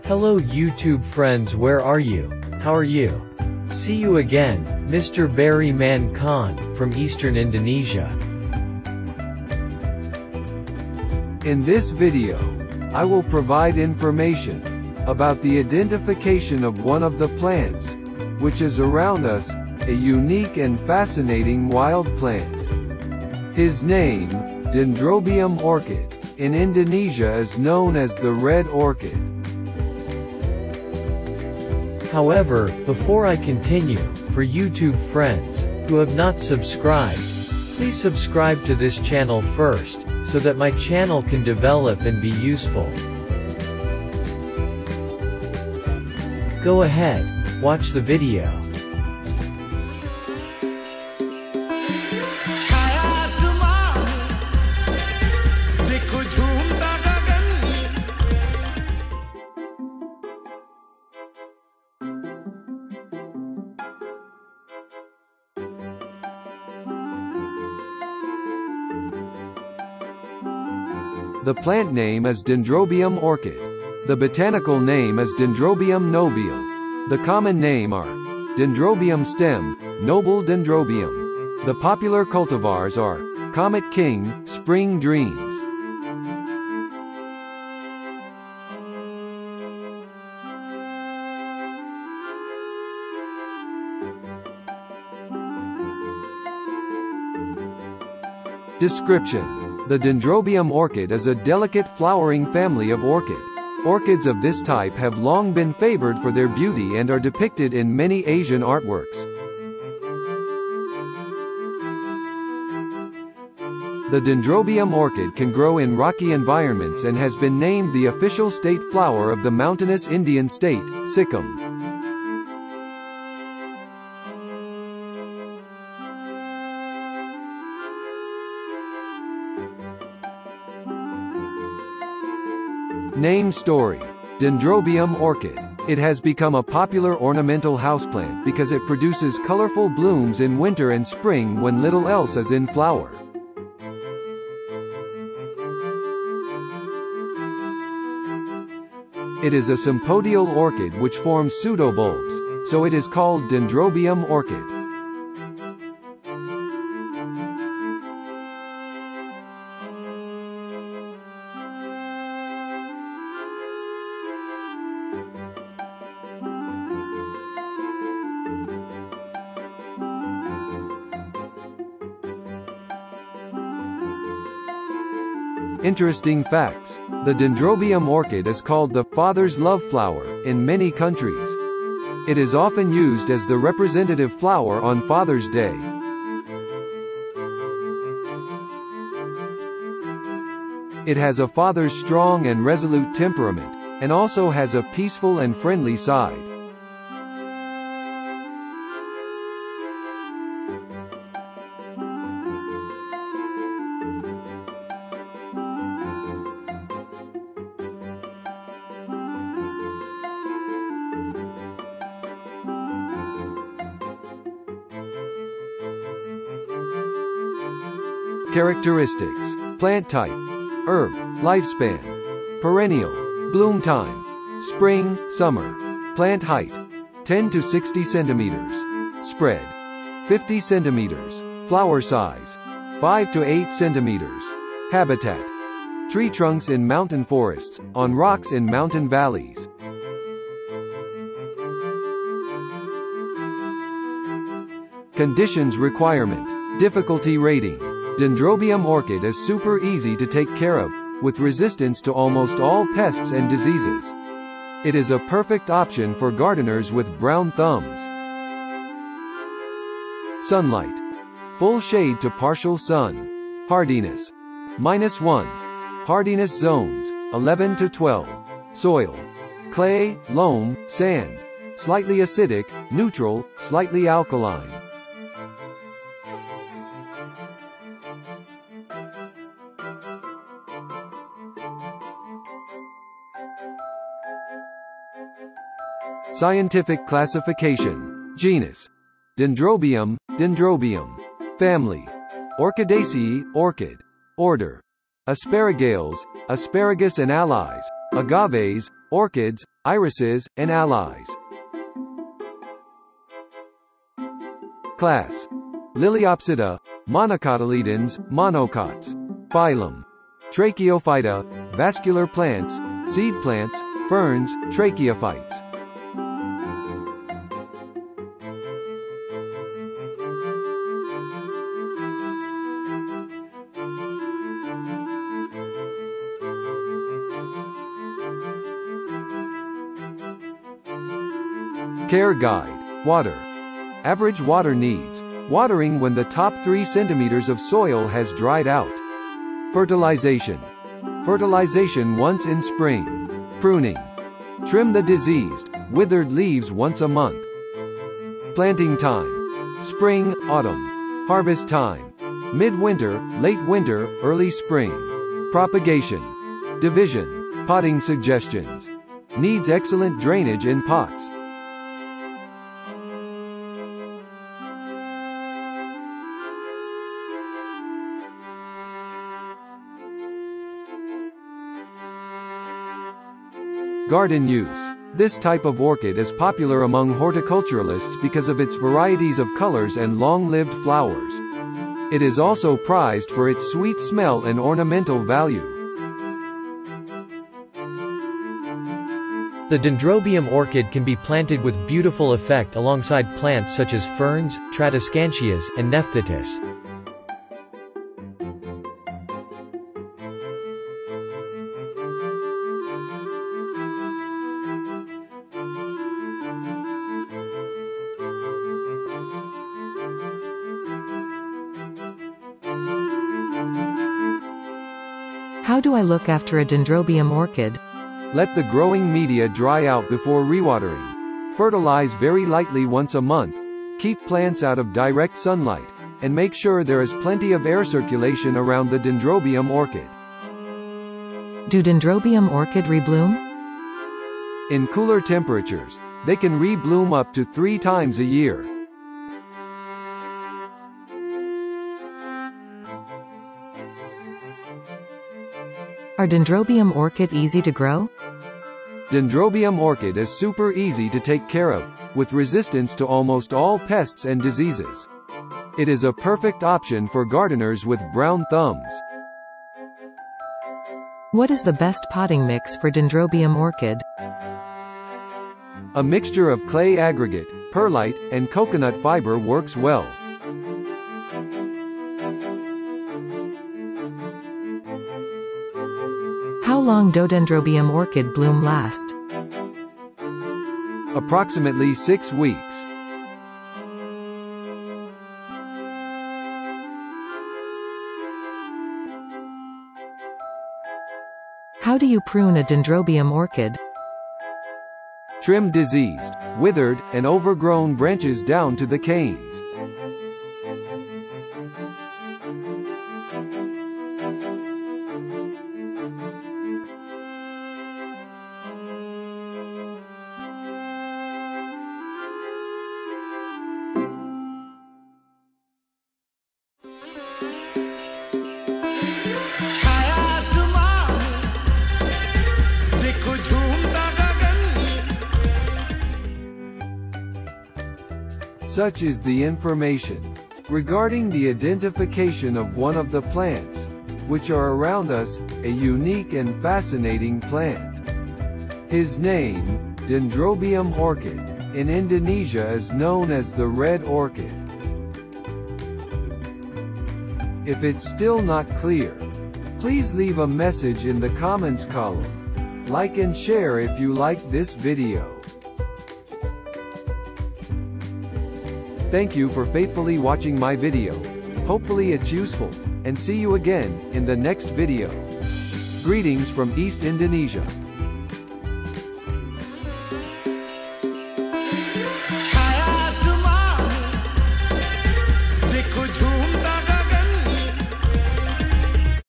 Hello YouTube friends, where are you? How are you? See you again, Mr. Barry Man Khan, from Eastern Indonesia. In this video, I will provide information about the identification of one of the plants, which is around us, a unique and fascinating wild plant. His name, Dendrobium orchid, in Indonesia is known as the red orchid. However, before I continue, for YouTube friends who have not subscribed, please subscribe to this channel first, so that my channel can develop and be useful. Go ahead, watch the video. The plant name is Dendrobium orchid. The botanical name is Dendrobium nobile. The common name are Dendrobium stem, noble Dendrobium. The popular cultivars are Comet King, Spring Dreams. Description: the Dendrobium orchid is a delicate flowering family of orchid. Orchids of this type have long been favored for their beauty and are depicted in many Asian artworks. The Dendrobium orchid can grow in rocky environments and has been named the official state flower of the mountainous Indian state, Sikkim. Name story: Dendrobium orchid. It has become a popular ornamental houseplant because it produces colorful blooms in winter and spring when little else is in flower. It is a sympodial orchid which forms pseudobulbs, so it is called Dendrobium orchid. Interesting facts: the Dendrobium orchid is called the father's love flower in many countries. It is often used as the representative flower on Father's Day. It has a father's strong and resolute temperament, and also has a peaceful and friendly side. Characteristics: plant type, herb, lifespan, perennial, bloom time, spring, summer, plant height, 10 to 60 centimeters, spread, 50 centimeters, flower size, 5 to 8 centimeters, habitat, tree trunks in mountain forests, on rocks in mountain valleys. Conditions requirement, difficulty rating. Dendrobium orchid is super easy to take care of, with resistance to almost all pests and diseases. It is a perfect option for gardeners with brown thumbs. Sunlight: full shade to partial sun. Hardiness: -1. Hardiness zones: 11 to 12. Soil: clay, loam, sand. Slightly acidic, neutral, slightly alkaline. Scientific classification: Genus: Dendrobium, Dendrobium. Family: Orchidaceae, orchid. Order: Asparagales, asparagus and allies, agaves, orchids, irises, and allies. Class: Liliopsida, monocotyledons, monocots. Phylum: Tracheophyta, vascular plants, seed plants, ferns, tracheophytes. Care guide. Water. Average water needs. Watering when the top 3 centimeters of soil has dried out. Fertilization. Fertilization once in spring. Pruning. Trim the diseased, withered leaves once a month. Planting time. Spring, autumn. Harvest time. Midwinter, late winter, early spring. Propagation. Division. Potting suggestions. Needs excellent drainage in pots. Garden use. This type of orchid is popular among horticulturalists because of its varieties of colors and long-lived flowers. It is also prized for its sweet smell and ornamental value. The Dendrobium orchid can be planted with beautiful effect alongside plants such as ferns, Tradescantias, and Nephthetis. How do I look after a Dendrobium orchid? Let the growing media dry out before rewatering. Fertilize very lightly once a month. Keep plants out of direct sunlight, and make sure there is plenty of air circulation around the Dendrobium orchid. Do Dendrobium orchid rebloom? In cooler temperatures, they can rebloom up to 3 times a year. Are Dendrobium orchid easy to grow? Dendrobium orchid is super easy to take care of, with resistance to almost all pests and diseases. It is a perfect option for gardeners with brown thumbs. What is the best potting mix for Dendrobium orchid? A mixture of clay aggregate, perlite, and coconut fiber works well. How long dodendrobium orchid bloom last? Approximately 6 weeks. How do you prune a Dendrobium orchid? Trim diseased, withered, and overgrown branches down to the canes. Such is the information regarding the identification of one of the plants, which are around us, a unique and fascinating plant. His name, Dendrobium orchid, in Indonesia is known as the red orchid. If it's still not clear, please leave a message in the comments column. Like and share if you like this video. Thank you for faithfully watching my video. Hopefully it's useful, and see you again in the next video. Greetings from East Indonesia.